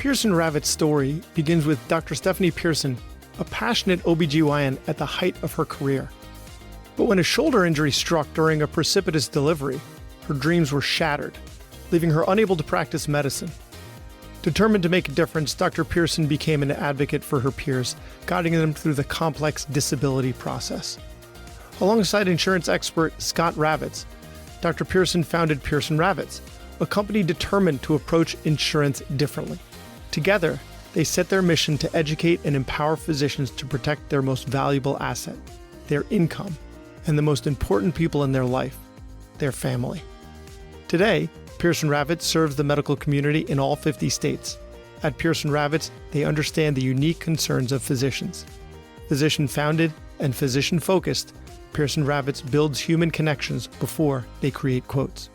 Pearson Ravit's story begins with Dr. Stephanie Pearson, a passionate OBGYN at the height of her career. But when a shoulder injury struck during a precipitous delivery, her dreams were shattered, leaving her unable to practice medicine. Determined to make a difference, Dr. Pearson became an advocate for her peers, guiding them through the complex disability process. Alongside insurance expert Scott Ravitz, Dr. Pearson founded Pearson Ravitz, a company determined to approach insurance differently. Together, they set their mission to educate and empower physicians to protect their most valuable asset, their income, and the most important people in their life, their family. Today, Pearson Ravitz serves the medical community in all 50 states. At Pearson Ravitz, they understand the unique concerns of physicians. Physician-founded and physician-focused, Pearson Ravitz builds human connections before they create quotes.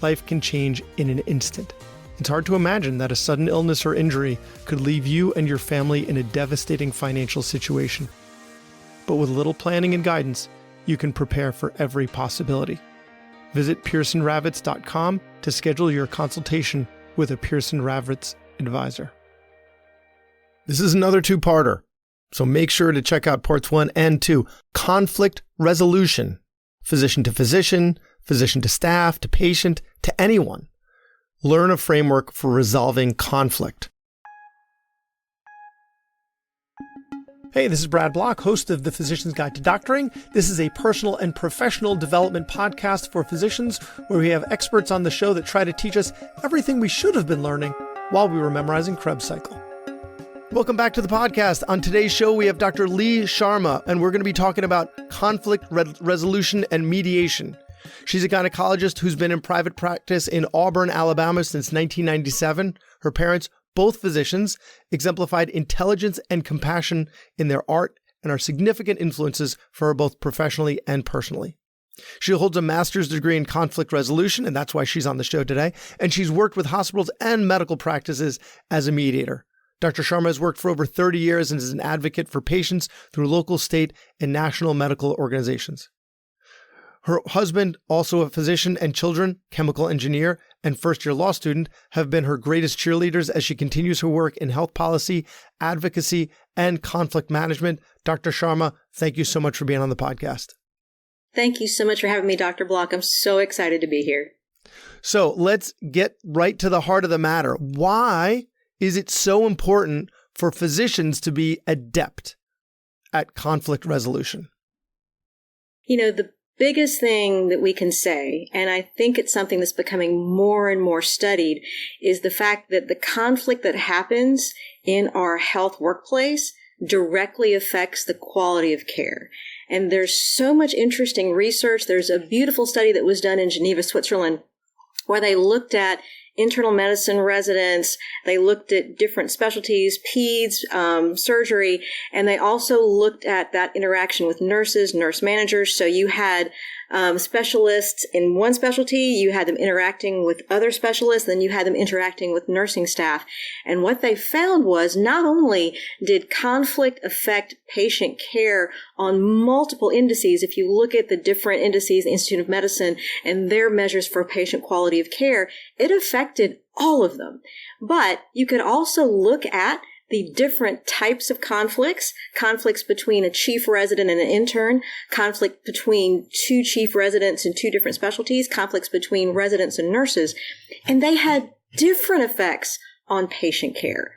Life can change in an instant. It's hard to imagine that a sudden illness or injury could leave you and your family in a devastating financial situation. But with little planning and guidance, you can prepare for every possibility. Visit PearsonRavitz.com to schedule your consultation with a Pearson Ravitz advisor. This is another two-parter, so make sure to check out parts 1 and 2. Conflict resolution. Physician to physician, physician to staff, to patient, to anyone. Learn a framework for resolving conflict. Hey, this is Brad Block, host of The Physician's Guide to Doctoring. This is a personal and professional development podcast for physicians where we have experts on the show that try to teach us everything we should have been learning while we were memorizing Krebs cycle. Welcome back to the podcast. On today's show, we have Dr. Lee Sharma, and we're going to be talking about conflict resolution and mediation. She's a gynecologist who's been in private practice in Auburn, Alabama since 1997. Her parents, both physicians, exemplified intelligence and compassion in their art and are significant influences for her both professionally and personally. She holds a master's degree in conflict resolution, and that's why she's on the show today. And she's worked with hospitals and medical practices as a mediator. Dr. Sharma has worked for over 30 years and is an advocate for patients through local, state, and national medical organizations. Her husband, also a physician and children, chemical engineer, and first-year law student, have been her greatest cheerleaders as she continues her work in health policy, advocacy, and conflict management. Dr. Sharma, thank you so much for being on the podcast. Thank you so much for having me, Dr. Block. I'm so excited to be here. So let's get right to the heart of the matter. Why is it so important for physicians to be adept at conflict resolution? The biggest thing that we can say, and I think it's something that's becoming more and more studied, is the fact that the conflict that happens in our health workplace directly affects the quality of care. And there's so much interesting research. There's a beautiful study that was done in Geneva, Switzerland, where they looked at internal medicine residents, they looked at different specialties, peds, surgery, and they also looked at that interaction with nurses, nurse managers. So you had specialists in one specialty, you had them interacting with other specialists, then you had them interacting with nursing staff. And what they found was not only did conflict affect patient care on multiple indices, if you look at the different indices, the Institute of Medicine and their measures for patient quality of care, it affected all of them. But you could also look at the different types of conflicts between a chief resident and an intern, conflict between two chief residents in two different specialties, conflicts between residents and nurses, and they had different effects on patient care.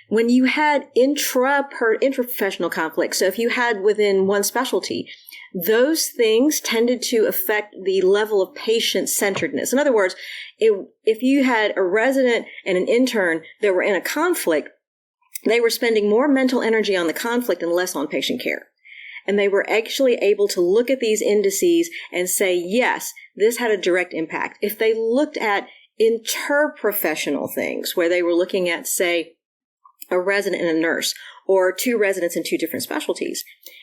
When you had intraprofessional conflicts, so if you had within one specialty, those things tended to affect the level of patient-centeredness. In other words, if you had a resident and an intern that were in a conflict, they were spending more mental energy on the conflict and less on patient care. And they were actually able to look at these indices and say, yes, this had a direct impact. If they looked at interprofessional things, where they were looking at, say, a resident and a nurse, or two residents in two different specialties,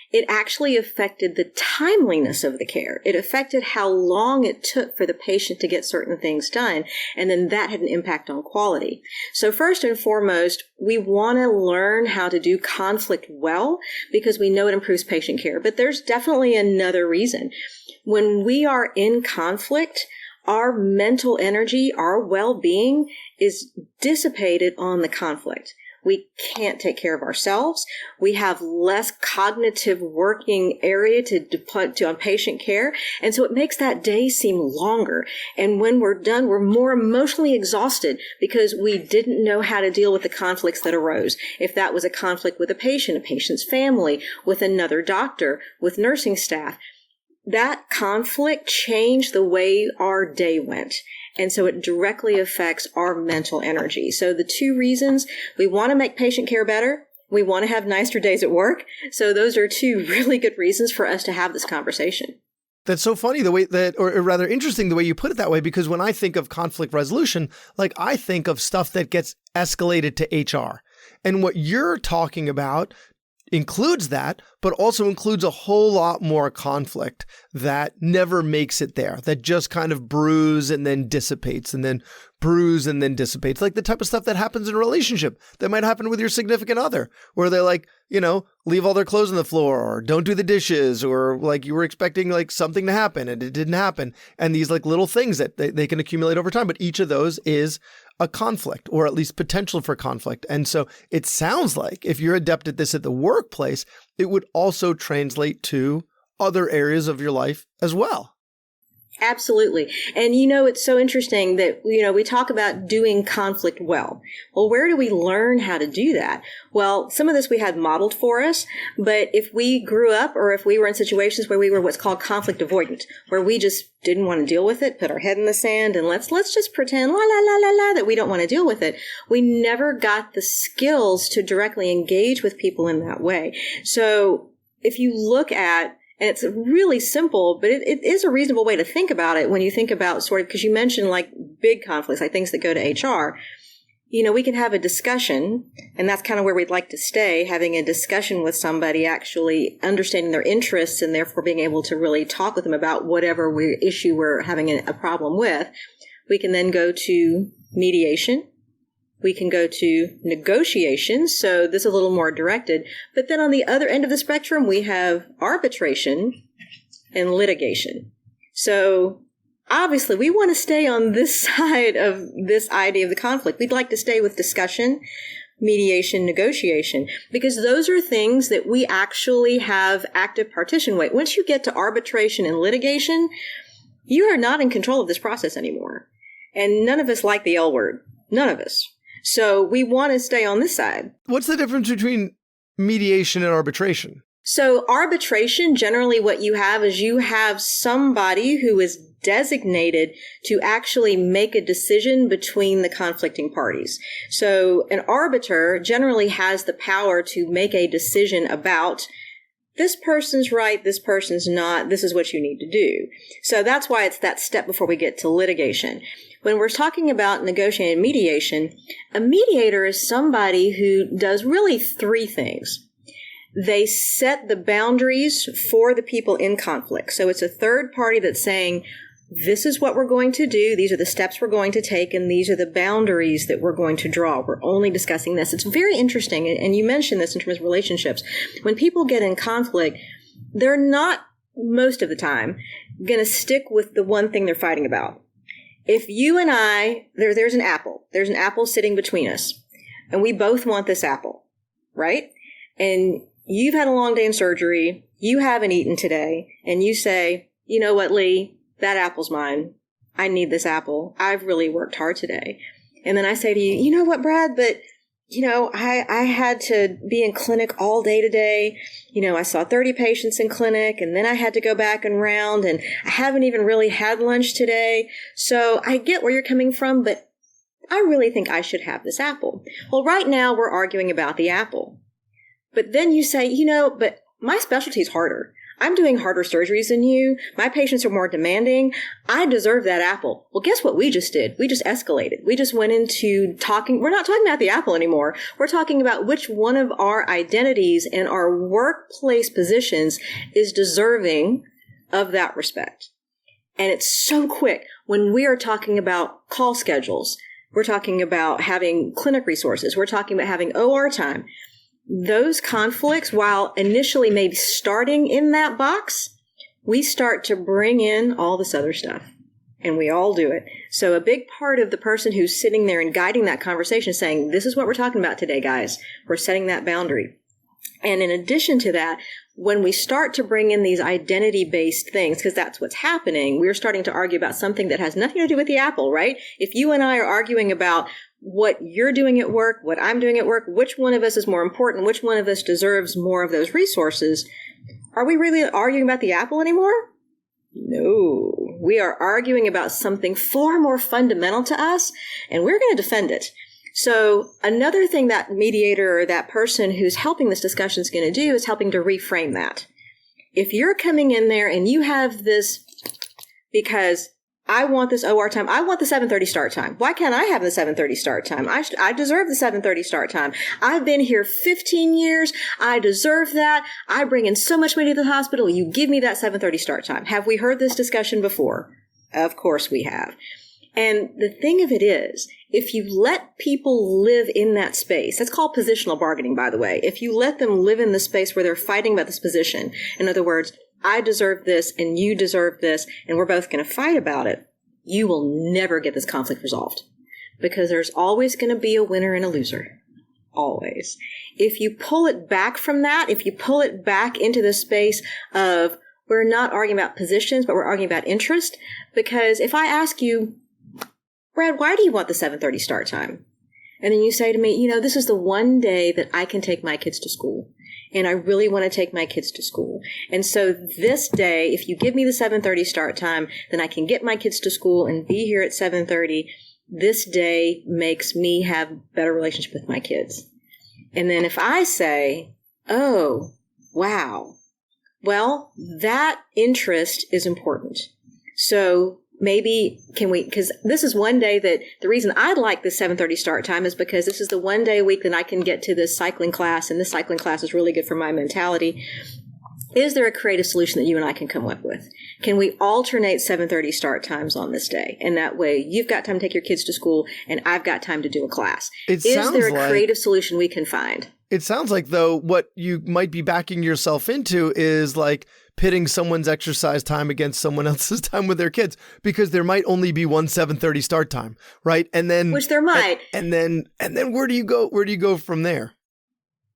it actually affected the timeliness of the care. It affected how long it took for the patient to get certain things done, and then that had an impact on quality. So first and foremost, we want to learn how to do conflict well because we know it improves patient care. But there's definitely another reason. When we are in conflict, our mental energy, our well-being is dissipated on the conflict. We can't take care of ourselves. We have less cognitive working area to put on patient care. And so it makes that day seem longer. And when we're done, we're more emotionally exhausted because we didn't know how to deal with the conflicts that arose. If that was a conflict with a patient's family, with another doctor, with nursing staff, that conflict changed the way our day went. And so it directly affects our mental energy. So the two reasons: we want to make patient care better. We want to have nicer days at work. So those are two really good reasons for us to have this conversation. That's so funny the way that, or rather interesting the way you put it that way, because when I think of conflict resolution, like I think of stuff that gets escalated to HR. And what you're talking about includes that, but also includes a whole lot more conflict that never makes it there, that just kind of brews and then dissipates and then brews and then dissipates. Like the type of stuff that happens in a relationship that might happen with your significant other, where they're like, leave all their clothes on the floor or don't do the dishes, or like you were expecting like something to happen and it didn't happen. And these like little things that they can accumulate over time. But each of those is a conflict, or at least potential for conflict. And so it sounds like if you're adept at this at the workplace, it would also translate to other areas of your life as well. Absolutely. And it's so interesting that, we talk about doing conflict well. Well, where do we learn how to do that? Well, some of this we had modeled for us, but if we grew up or if we were in situations where we were what's called conflict avoidant, where we just didn't want to deal with it, put our head in the sand and let's just pretend that we don't want to deal with it. We never got the skills to directly engage with people in that way. So if you look at, and it's really simple, but it is a reasonable way to think about it when you think about sort of, because you mentioned like big conflicts, like things that go to HR. We can have a discussion, and that's kind of where we'd like to stay, having a discussion with somebody, actually understanding their interests and therefore being able to really talk with them about whatever issue we're having a problem with. We can then go to mediation. We can go to negotiation, so this is a little more directed. But then on the other end of the spectrum, we have arbitration and litigation. So obviously, we want to stay on this side of this idea of the conflict. We'd like to stay with discussion, mediation, negotiation, because those are things that we actually have active partition weight. Once you get to arbitration and litigation, you are not in control of this process anymore. And none of us like the L word. None of us. So we want to stay on this side. What's the difference between mediation and arbitration? So arbitration, generally what you have is you have somebody who is designated to actually make a decision between the conflicting parties. So an arbiter generally has the power to make a decision about this person's right, this person's not, this is what you need to do. So that's why it's that step before we get to litigation. When we're talking about negotiating and mediation, a mediator is somebody who does really three things. They set the boundaries for the people in conflict. So it's a third party that's saying, this is what we're going to do, these are the steps we're going to take, and these are the boundaries that we're going to draw. We're only discussing this. It's very interesting, and you mentioned this in terms of relationships. When people get in conflict, they're not, most of the time, going to stick with the one thing they're fighting about. If you and I, there's an apple sitting between us, and we both want this apple, right? And you've had a long day in surgery, you haven't eaten today, and you say, you know what, Lee, that apple's mine. I need this apple. I've really worked hard today. And then I say to you, you know what, Brad, but, I had to be in clinic all day today. I saw 30 patients in clinic, and then I had to go back and round, and I haven't even really had lunch today. So I get where you're coming from, but I really think I should have this apple. Well, right now we're arguing about the apple. But then you say, but my specialty is harder. I'm doing harder surgeries than you. My patients are more demanding. I deserve that apple. Well, guess what we just did? We just escalated. We just went into talking. We're not talking about the apple anymore. We're talking about which one of our identities and our workplace positions is deserving of that respect. And it's so quick when we are talking about call schedules. We're talking about having clinic resources. We're talking about having OR time. Those conflicts, while initially maybe starting in that box, we start to bring in all this other stuff. And we all do it. So a big part of the person who's sitting there and guiding that conversation is saying, this is what we're talking about today, guys. We're setting that boundary. And in addition to that, when we start to bring in these identity-based things, because that's what's happening, we're starting to argue about something that has nothing to do with the apple, right? If you and I are arguing about what you're doing at work, what I'm doing at work, which one of us is more important, which one of us deserves more of those resources, are we really arguing about the apple anymore? No. We are arguing about something far more fundamental to us, and we're going to defend it. So another thing that mediator or that person who's helping this discussion is going to do is helping to reframe that. If you're coming in there and you have this, because I want this OR time, I want the 7:30 start time. Why can't I have the 7:30 start time? I deserve the 7:30 start time. I've been here 15 years. I deserve that. I bring in so much money to the hospital. You give me that 7:30 start time. Have we heard this discussion before? Of course we have. And the thing of it is, if you let people live in that space, that's called positional bargaining, by the way. If you let them live in the space where they're fighting about this position, in other words, I deserve this and you deserve this, and we're both going to fight about it, you will never get this conflict resolved. Because there's always going to be a winner and a loser. Always. If you pull it back from that, if you pull it back into the space of, we're not arguing about positions, but we're arguing about interest, because if I ask you, Brad, why do you want the 7:30 start time? And then you say to me, this is the one day that I can take my kids to school. And I really want to take my kids to school. And so this day, if you give me the 7:30 start time, then I can get my kids to school and be here at 7:30. This day makes me have a better relationship with my kids. And then if I say, oh, wow, well, that interest is important. So maybe because this is one day that the reason I like the 7:30 start time is because this is the one day a week that I can get to this cycling class, and this cycling class is really good for my mentality. Is there a creative solution that you and I can come up with? Can we alternate 7:30 start times on this day? And that way you've got time to take your kids to school and I've got time to do a class. Is there a creative solution we can find? It sounds like, though, what you might be backing yourself into is like pitting someone's exercise time against someone else's time with their kids, because there might only be one 7:30 start time, right? And then which there might. And then where do you go? Where do you go from there?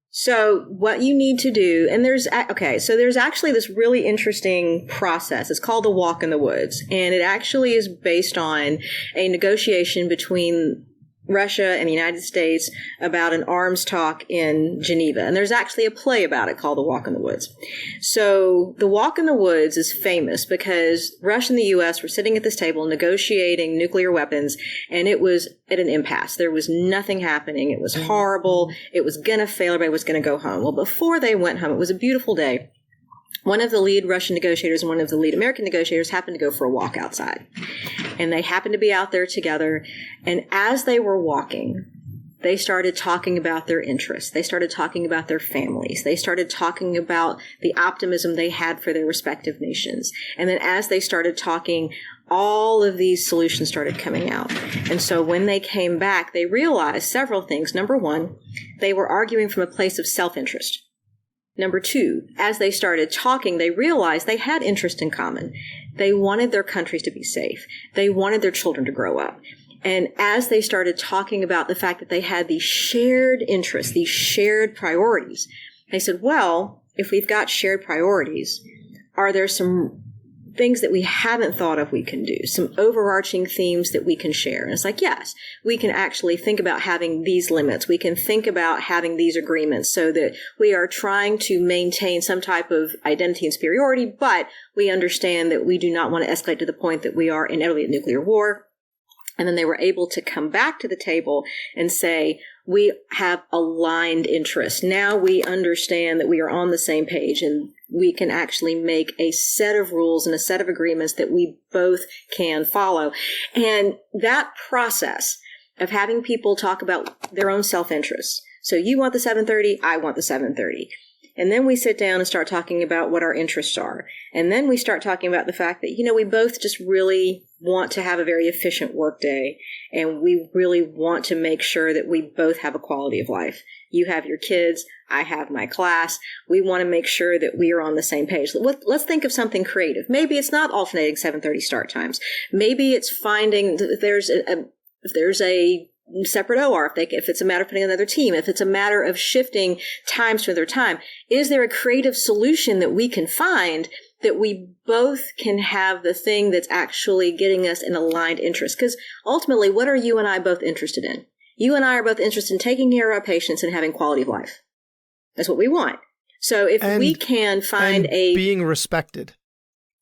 So what you need to do, and there's actually this really interesting process. It's called the walk in the woods, and it actually is based on a negotiation between Russia and the United States about an arms talk in Geneva. And there's actually a play about it called The Walk in the Woods. So The Walk in the Woods is famous because Russia and the U.S. were sitting at this table negotiating nuclear weapons, and it was at an impasse. There was nothing happening. It was horrible. It was going to fail. Everybody was going to go home. Well, before they went home, it was a beautiful day. One of the lead Russian negotiators and one of the lead American negotiators happened to go for a walk outside. And they happened to be out there together. And as they were walking, they started talking about their interests. They started talking about their families. They started talking about the optimism they had for their respective nations. And then as they started talking, all of these solutions started coming out. And so when they came back, they realized several things. Number one, they were arguing from a place of self-interest. Number two, as they started talking, they realized they had interest in common. They wanted their countries to be safe. They wanted their children to grow up. And as they started talking about the fact that they had these shared interests, these shared priorities, they said, well, if we've got shared priorities, are there some things that we haven't thought of we can do, some overarching themes that we can share? And it's like, yes, we can actually think about having these limits. We can think about having these agreements so that we are trying to maintain some type of identity and superiority, but we understand that we do not want to escalate to the point that we are inevitably at nuclear war. And then they were able to come back to the table and say, we have aligned interests. Now we understand that we are on the same page, and we can actually make a set of rules and a set of agreements that we both can follow. And that process of having people talk about their own self-interests. So you want the 7:30, I want the 7:30. And then we sit down and start talking about what our interests are. And then we start talking about the fact that, we both just really want to have a very efficient workday. And we really want to make sure that we both have a quality of life. You have your kids. I have my class. We want to make sure that we are on the same page. Let's think of something creative. Maybe it's not alternating 7:30 start times. Maybe it's finding if there's a separate OR, if it's a matter of putting another team, if it's a matter of shifting times to their time. Is there a creative solution that we can find that we both can have the thing that's actually getting us an aligned interest? Because ultimately, what are you and I both interested in? You and I are both interested in taking care of our patients and having quality of life. That's what we want. So if we can find being respected.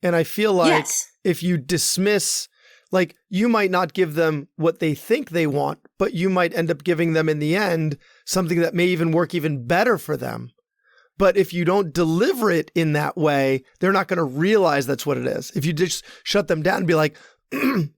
And I feel like yes. If you dismiss, like you might not give them what they think they want, but you might end up giving them in the end something that may even work even better for them. But if you don't deliver it in that way, they're not going to realize that's what it is. If you just shut them down and be like,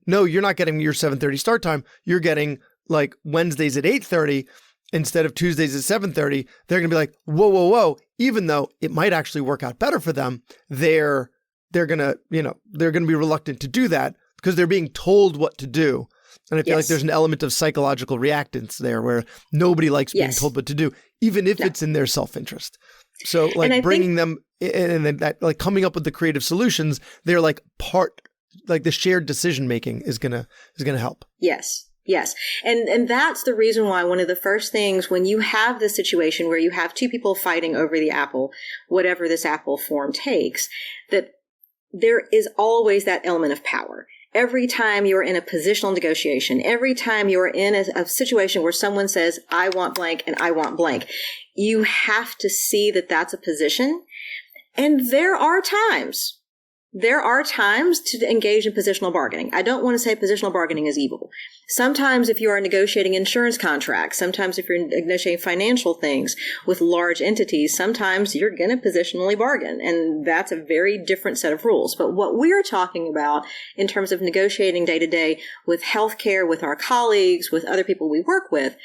no, you're not getting your 7:30 start time. You're getting like Wednesdays at 8:30 instead of Tuesdays at 7:30. They're going to be like, whoa, whoa, whoa. Even though it might actually work out better for them, they're going to be reluctant to do that because they're being told what to do. And I feel like there's an element of psychological reactance there where nobody likes being told what to do, even if it's in their self-interest. So like bringing them in and that, like coming up with the creative solutions, they're like like the shared decision-making is going to help. Yes. Yes. And that's the reason why one of the first things when you have the situation where you have two people fighting over the apple, whatever this apple form takes, that there is always that element of power. Every time you're in a positional negotiation, every time you're in a situation where someone says, I want blank and I want blank, you have to see that that's a position. And there are times to engage in positional bargaining. I don't want to say positional bargaining is evil. Sometimes if you are negotiating insurance contracts, sometimes if you're negotiating financial things with large entities, sometimes you're going to positionally bargain. And that's a very different set of rules. But what we're talking about in terms of negotiating day to day with healthcare, with our colleagues, with other people we work with,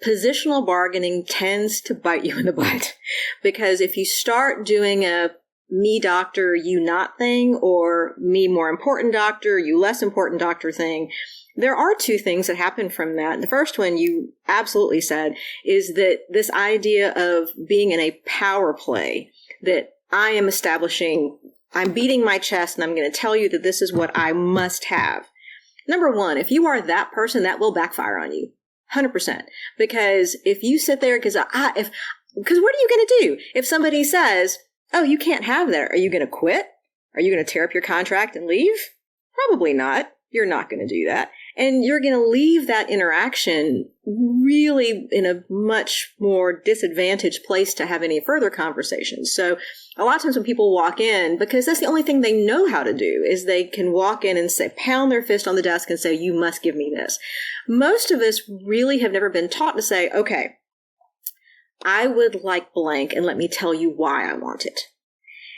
positional bargaining tends to bite you in the butt. Because if you start doing a me doctor, you not thing, or me more important doctor, you less important doctor thing, there are two things that happen from that. The first one you absolutely said is that this idea of being in a power play, that I am establishing, I'm beating my chest and I'm going to tell you that this is what I must have. Number one, if you are that person, that will backfire on you. 100%. Because if you sit there, because what are you going to do? If somebody says, oh, you can't have that. Are you going to quit? Are you going to tear up your contract and leave? Probably not. You're not going to do that. And you're going to leave that interaction really in a much more disadvantaged place to have any further conversations. So a lot of times when people walk in, because that's the only thing they know how to do, is they can walk in and say, pound their fist on the desk and say, you must give me this. Most of us really have never been taught to say, okay, I would like blank, and let me tell you why I want it.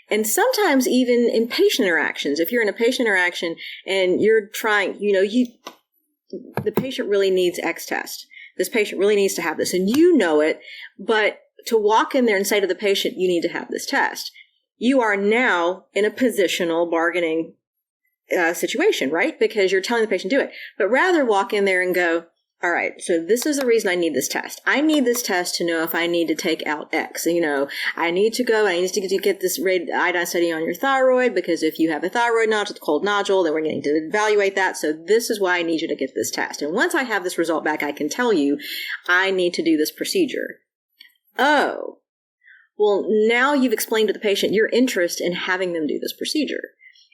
And sometimes even in patient interactions, if you're in a patient interaction and you're trying, the patient really needs X test. This patient really needs to have this, and you know it, but to walk in there and say to the patient, you need to have this test, you are now in a positional bargaining situation, right? Because you're telling the patient to do it. But rather walk in there and go, all right, so this is the reason I need this test. I need this test to know if I need to take out X. I need to get this iodine study on your thyroid, because if you have a thyroid nodule, cold nodule, then we're going to evaluate that. So this is why I need you to get this test. And once I have this result back, I can tell you I need to do this procedure. Oh, well, now you've explained to the patient your interest in having them do this procedure.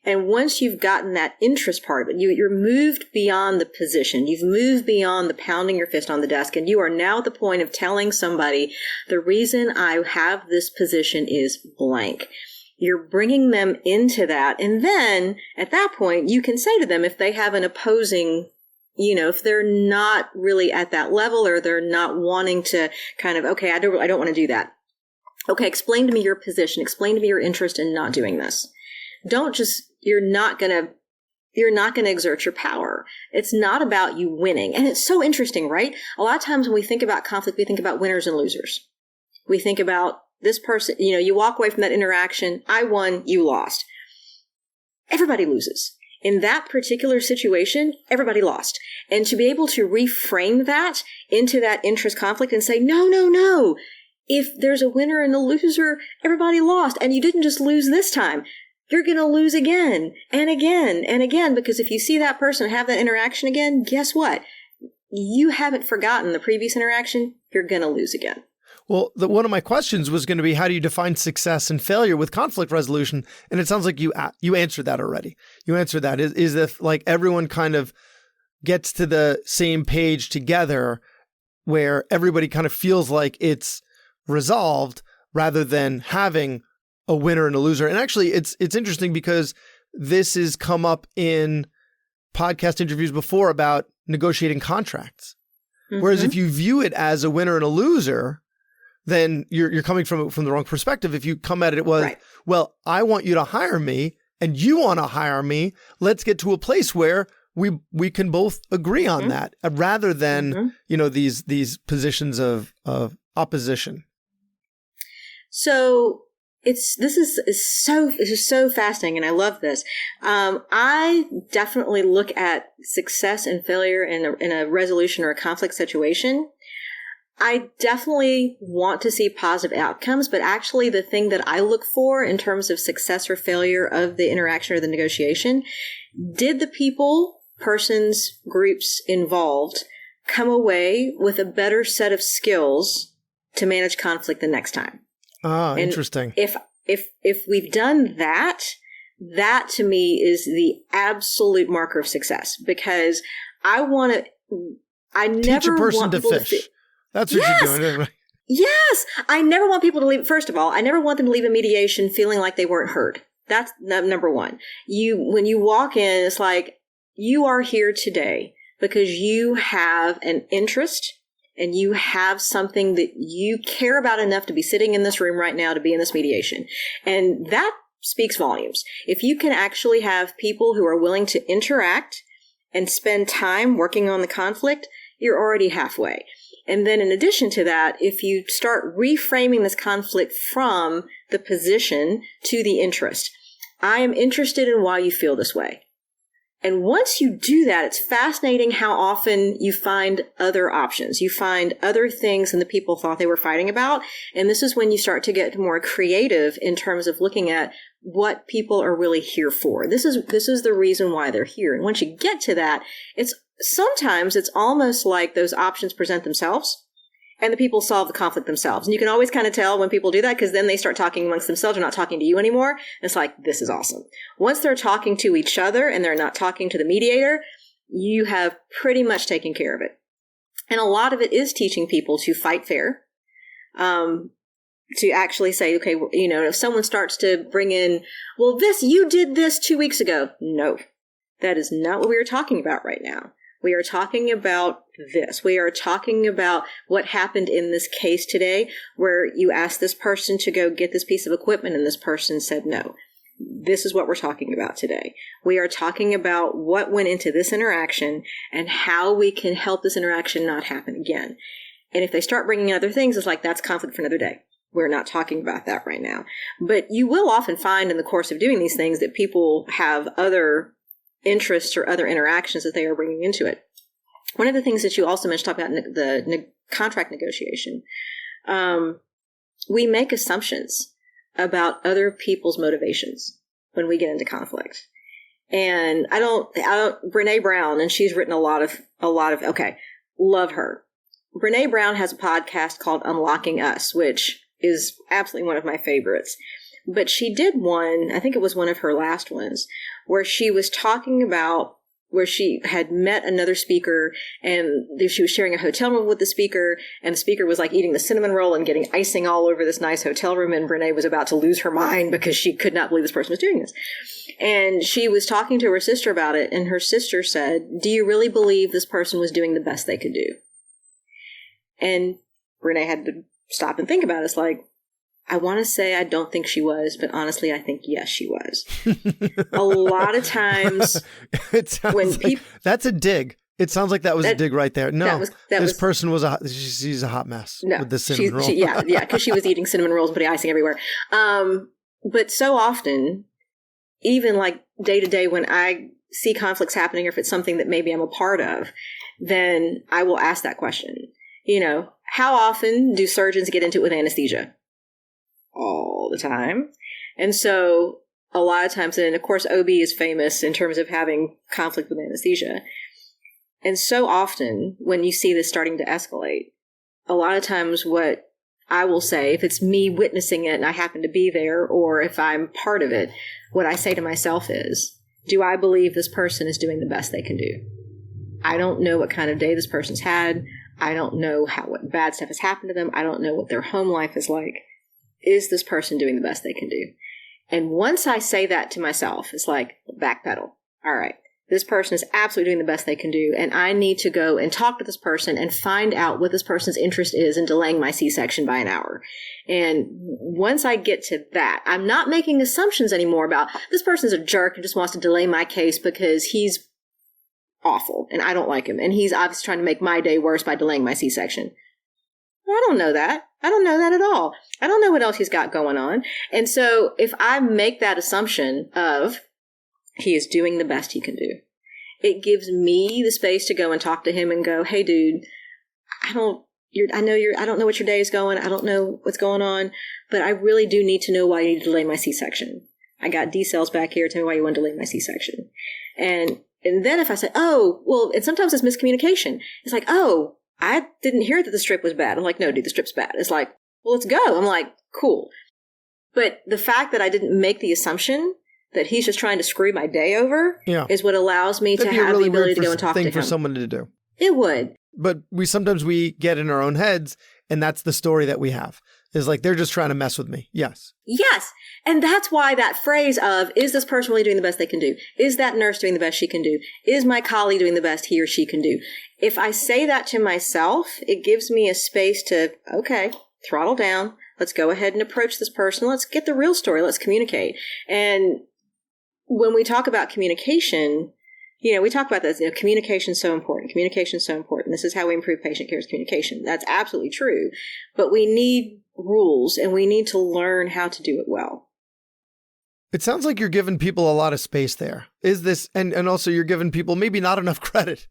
And once you've gotten that interest part of it, you're moved beyond the position. You've moved beyond the pounding your fist on the desk, and you are now at the point of telling somebody, the reason I have this position is blank. You're bringing them into that. And then at that point, you can say to them, if they have an opposing, if they're not really at that level, or they're not wanting to kind of, okay, I don't want to do that. Okay, explain to me your position. Explain to me your interest in not doing this. You're not going to exert your power. It's not about you winning. And it's so interesting, right? A lot of times when we think about conflict, we think about winners and losers. We think about this person, you walk away from that interaction, I won, you lost. Everybody loses. In that particular situation, everybody lost. And to be able to reframe that into that interest conflict and say, no. If there's a winner and a loser, everybody lost. And you didn't just lose this time. You're going to lose again and again and again, because if you see that person have that interaction again, guess what? You haven't forgotten the previous interaction. You're going to lose again. Well, one of my questions was going to be, how do you define success and failure with conflict resolution? And it sounds like you answered that already. You answered that. Is if like everyone kind of gets to the same page together where everybody kind of feels like it's resolved rather than having a winner and a loser. And actually, it's interesting because this has come up in podcast interviews before about negotiating contracts. Mm-hmm. Whereas if you view it as a winner and a loser, then you're coming from the wrong perspective. If you come at it was, right, well, I want you to hire me and you want to hire me. Let's get to a place where we can both agree on mm-hmm. that, rather than, mm-hmm. These positions of opposition. So this is so fascinating, and I love this. I definitely look at success and failure in a resolution or a conflict situation. I definitely want to see positive outcomes, but actually the thing that I look for in terms of success or failure of the interaction or the negotiation, did the people, persons, groups involved come away with a better set of skills to manage conflict the next time? Ah, interesting. If we've done that to me is the absolute marker of success, because I never teach a person want to fish. That's what you're doing. Yes. I never want people to leave. First of all, I never want them to leave a mediation feeling like they weren't heard. That's number one. When you walk in, it's like, you are here today because you have an interest and you have something that you care about enough to be sitting in this room right now to be in this mediation. And that speaks volumes. If you can actually have people who are willing to interact and spend time working on the conflict, you're already halfway. And then in addition to that, if you start reframing this conflict from the position to the interest, I am interested in why you feel this way. And once you do that, it's fascinating how often you find other options. You find other things than the people thought they were fighting about. And this is when you start to get more creative in terms of looking at what people are really here for. This is the reason why they're here. And once you get to that, sometimes it's almost like those options present themselves and the people solve the conflict themselves. And you can always kind of tell when people do that, because then they start talking amongst themselves. They're not talking to you anymore. And it's like, this is awesome. Once they're talking to each other and they're not talking to the mediator, you have pretty much taken care of it. And a lot of it is teaching people to fight fair, to actually say, okay, if someone starts to bring in, well, you did this 2 weeks ago. No, that is not what we are talking about right now. We are talking about this. We are talking about what happened in this case today, where you asked this person to go get this piece of equipment and this person said no. This is what we're talking about today. We are talking about what went into this interaction and how we can help this interaction not happen again. And if they start bringing in other things, it's like, that's conflict for another day. We're not talking about that right now. But you will often find in the course of doing these things that people have other interests or other interactions that they are bringing into it. One of the things that you also mentioned, talk about the contract negotiation, we make assumptions about other people's motivations when we get into conflict. And Brene Brown, and she's written a lot of, okay, love her. Brene Brown has a podcast called Unlocking Us, which is absolutely one of my favorites. But she did one, I think it was one of her last ones, where she was talking about where she had met another speaker and she was sharing a hotel room with the speaker, and the speaker was like eating the cinnamon roll and getting icing all over this nice hotel room, and Brene was about to lose her mind because she could not believe this person was doing this. And she was talking to her sister about it, and her sister said, "Do you really believe this person was doing the best they could do?" And Brene had to stop and think about it. It's like, I want to say I don't think she was, but honestly, I think yes, she was. A lot of times it sounds when people... That's a dig. It sounds like that was a dig right there. No, this person was she's a hot mess with the cinnamon roll. Yeah, because she was eating cinnamon rolls and putting icing everywhere. But so often, even like day to day when I see conflicts happening, or if it's something that maybe I'm a part of, then I will ask that question. How often do surgeons get into it with anesthesia? All the time. And so a lot of times, and of course, OB is famous in terms of having conflict with anesthesia. And so often when you see this starting to escalate, a lot of times what I will say, if it's me witnessing it and I happen to be there, or if I'm part of it, what I say to myself is, do I believe this person is doing the best they can do? I don't know what kind of day this person's had. I don't know what bad stuff has happened to them. I don't know what their home life is like. Is this person doing the best they can do? And once I say that to myself, it's like backpedal. All right, this person is absolutely doing the best they can do, and I need to go and talk to this person and find out what this person's interest is in delaying my C-section by an hour. And once I get to that, I'm not making assumptions anymore about this person's a jerk and just wants to delay my case because he's awful and I don't like him, and he's obviously trying to make my day worse by delaying my C-section. I don't know that. I don't know that at all. I don't know what else he's got going on. And so if I make that assumption of he is doing the best he can do, it gives me the space to go and talk to him and go, hey, dude, I don't know what your day is going. I don't know what's going on, but I really do need to know why you need to delay my C-section. I got D cells back here. Tell me why you want to delay my C-section. And then if I say, oh, well, and sometimes it's miscommunication. It's like, oh, I didn't hear that the strip was bad. I'm like, no, dude, the strip's bad. It's like, well, let's go. I'm like, cool. But the fact that I didn't make the assumption that he's just trying to screw my day over is what allows me to have the ability to go and talk to him. For someone to do. It would. But sometimes we get in our own heads, and that's the story that we have. Is like, they're just trying to mess with me. Yes. Yes. And that's why that phrase of, is this person really doing the best they can do? Is that nurse doing the best she can do? Is my colleague doing the best he or she can do? If I say that to myself, it gives me a space to, okay, throttle down. Let's go ahead and approach this person. Let's get the real story. Let's communicate. And when we talk about communication, we talk about this, communication is so important. Communication is so important. This is how we improve patient care is communication. That's absolutely true. But we need rules, and we need to learn how to do it well. It sounds like you're giving people a lot of space there. Is this, and also you're giving people maybe not enough credit.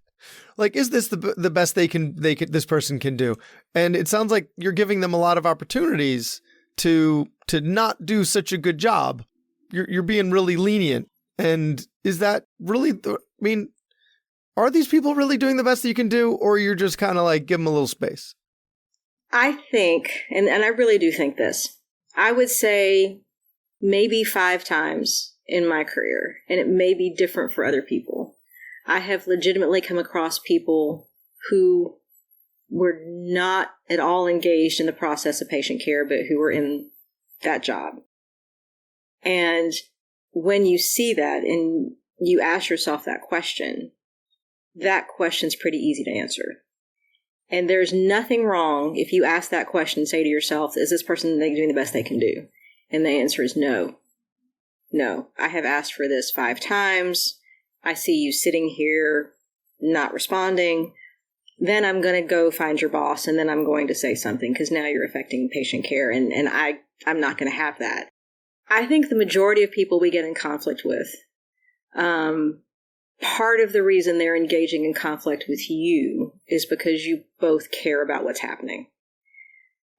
Like, is this the best this person can do? And it sounds like you're giving them a lot of opportunities to not do such a good job. You're being really lenient. And is that really, are these people really doing the best that you can do, or you're just kind of like, give them a little space? I think, and I really do think this, I would say maybe 5 times in my career, and it may be different for other people, I have legitimately come across people who were not at all engaged in the process of patient care, but who were in that job. And when you see that and you ask yourself that question's pretty easy to answer. And there's nothing wrong if you ask that question and say to yourself, is this person doing the best they can do? And the answer is no. No, I have asked for this 5 times. I see you sitting here not responding. Then I'm going to go find your boss, and then I'm going to say something because now you're affecting patient care, and I'm not going to have that. I think the majority of people we get in conflict with, part of the reason they're engaging in conflict with you is because you both care about what's happening.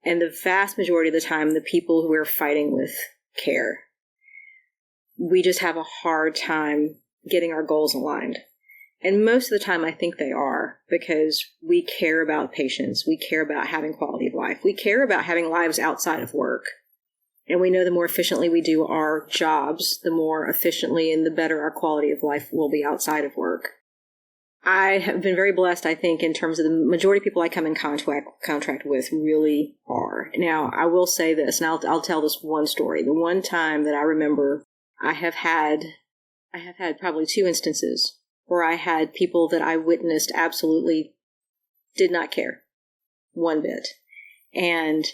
And the vast majority of the time, the people who we're fighting with care. We just have a hard time getting our goals aligned. And most of the time, I think they are, because we care about patients. We care about having quality of life. We care about having lives outside of work. And we know the more efficiently we do our jobs, the more efficiently and the better our quality of life will be outside of work. I have been very blessed, I think, in terms of the majority of people I come in contract with really are. Now, I will say this, and I'll tell this one story. The one time that I remember, I have had probably 2 instances where I had people that I witnessed absolutely did not care one bit. And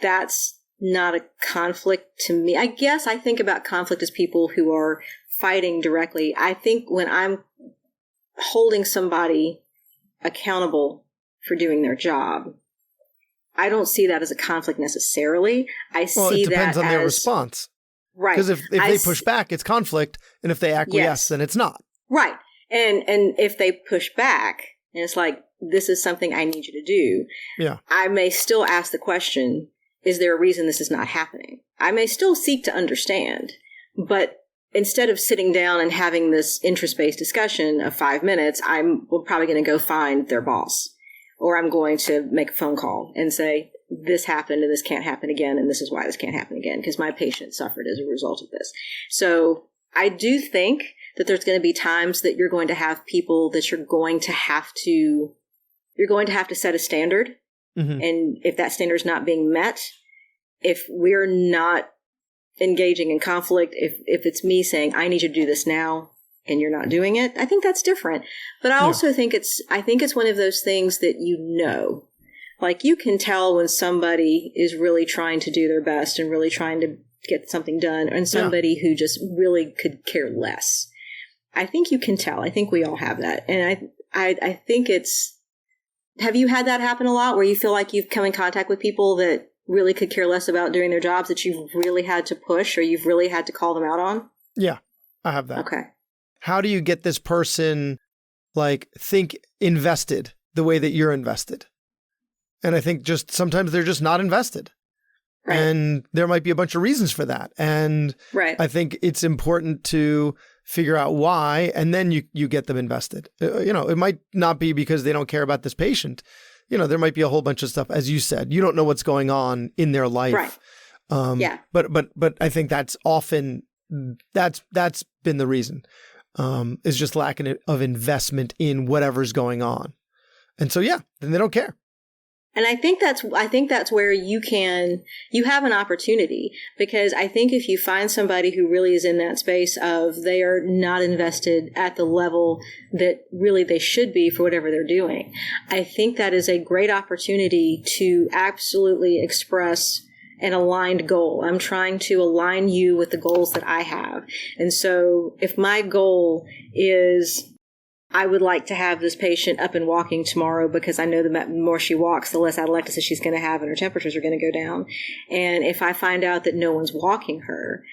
that's not a conflict to me. I guess I think about conflict as people who are fighting directly. I think when I'm holding somebody accountable for doing their job. I don't see that as a conflict necessarily. Well, it depends on their response. Right. Because if they push back, it's conflict. And if they acquiesce, then it's not. Right. And if they push back and it's like, this is something I need you to do. Yeah. I may still ask the question, is there a reason this is not happening? I may still seek to understand, but instead of sitting down and having this interest-based discussion of 5 minutes, I'm probably going to go find their boss, or I'm going to make a phone call and say, this happened and this can't happen again, and this is why this can't happen again, because my patient suffered as a result of this. So I do think that there's going to be times that you're going to have people that you're going to have to set a standard. Mm-hmm. And if that standard is not being met, if we're not engaging in conflict, if it's me saying, I need you to do this now, and you're not doing it, I think that's different. But I also think it's one of those things that like you can tell when somebody is really trying to do their best and really trying to get something done, and somebody who just really could care less. I think you can tell. I think we all have that. And I think have you had that happen a lot where you feel like you've come in contact with people that really could care less about doing their jobs that you've really had to push or you've really had to call them out on? Yeah, I have that. Okay. How do you get this person think invested the way that you're invested? And I think just sometimes they're just not invested. Right. And there might be a bunch of reasons for that. And I think it's important to figure out why, and then you get them invested. It might not be because they don't care about this patient. There might be a whole bunch of stuff, as you said. You don't know what's going on in their life. Right. But I think that's often that's been the reason. Is just lack of investment in whatever's going on. And so then they don't care. And I think that's where you have an opportunity, because I think if you find somebody who really is in that space of they are not invested at the level that really they should be for whatever they're doing, I think that is a great opportunity to absolutely express an aligned goal. I'm trying to align you with the goals that I have. And so if my goal is I would like to have this patient up and walking tomorrow because I know the more she walks, the less atelectasis she's going to have and her temperatures are going to go down. And if I find out that no one's walking her,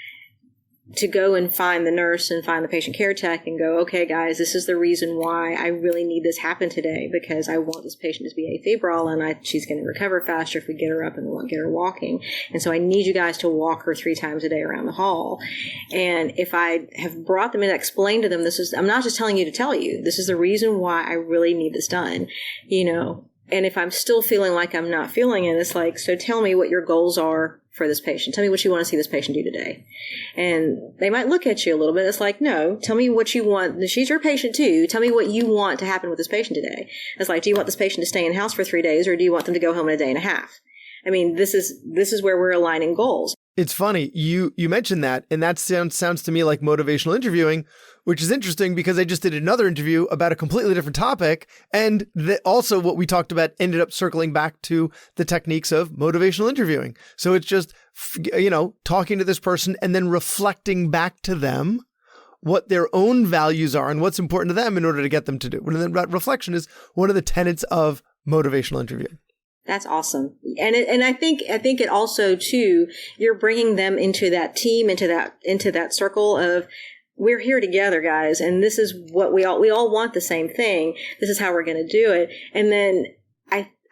to go and find the nurse and find the patient care tech and go, okay, guys, this is the reason why I really need this happen today, because I want this patient to be afebrile and she's going to recover faster if we get her up and get her walking. And so I need you guys to walk her 3 times a day around the hall. And if I have brought them in and explained to them, I'm not just telling you to tell you, this is the reason why I really need this done, And if I'm still feeling like I'm not feeling it, it's like, so tell me what your goals are for this patient. Tell me what you want to see this patient do today. And they might look at you a little bit. It's like, no, tell me what you want. She's your patient too. Tell me what you want to happen with this patient today. It's like, do you want this patient to stay in house for 3 days, or do you want them to go home in a day and a half? I mean, this is where we're aligning goals. It's funny. You mentioned that, and that sounds to me like motivational interviewing, which is interesting because I just did another interview about a completely different topic. And also what we talked about ended up circling back to the techniques of motivational interviewing. So it's just, talking to this person and then reflecting back to them what their own values are and what's important to them in order to get them to do. And then that reflection is one of the tenets of motivational interviewing. That's awesome. And I think it also too, you're bringing them into that team, into that circle of, we're here together, guys. And this is what we all want the same thing. This is how we're going to do it. And then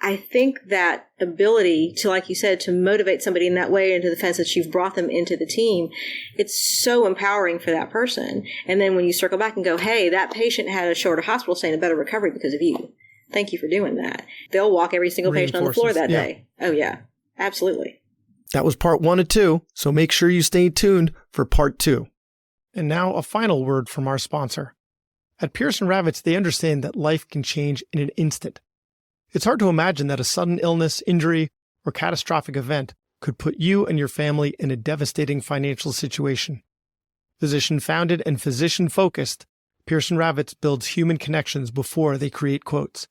I think that ability to, like you said, to motivate somebody in that way into the sense that you've brought them into the team, it's so empowering for that person. And then when you circle back and go, hey, that patient had a shorter hospital stay and a better recovery because of you. Thank you for doing that. They'll walk every single patient on the floor that day. Oh, yeah, absolutely. That was part 1 of 2, so make sure you stay tuned for part 2. And now a final word from our sponsor. At Pearson Ravitz, they understand that life can change in an instant. It's hard to imagine that a sudden illness, injury, or catastrophic event could put you and your family in a devastating financial situation. Physician-founded and physician-focused, Pearson Ravitz builds human connections before they create quotes.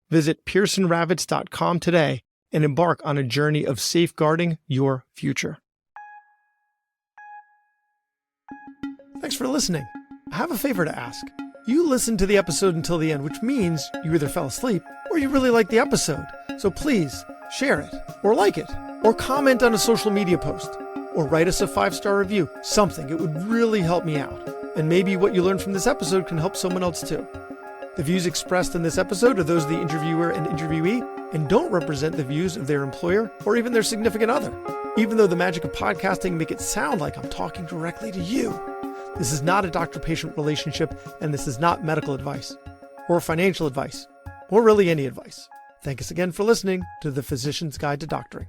Visit pearsonravitz.com today and embark on a journey of safeguarding your future. Thanks for listening. I have a favor to ask. You listened to the episode until the end, which means you either fell asleep or you really liked the episode. So please share it, or like it, or comment on a social media post, or write us a 5-star review. Something. It would really help me out. And maybe what you learned from this episode can help someone else too. The views expressed in this episode are those of the interviewer and interviewee and don't represent the views of their employer or even their significant other. Even though the magic of podcasting make it sound like I'm talking directly to you. This is not a doctor-patient relationship, and this is not medical advice, or financial advice, or really any advice. Thank us again for listening to The Physician's Guide to Doctoring.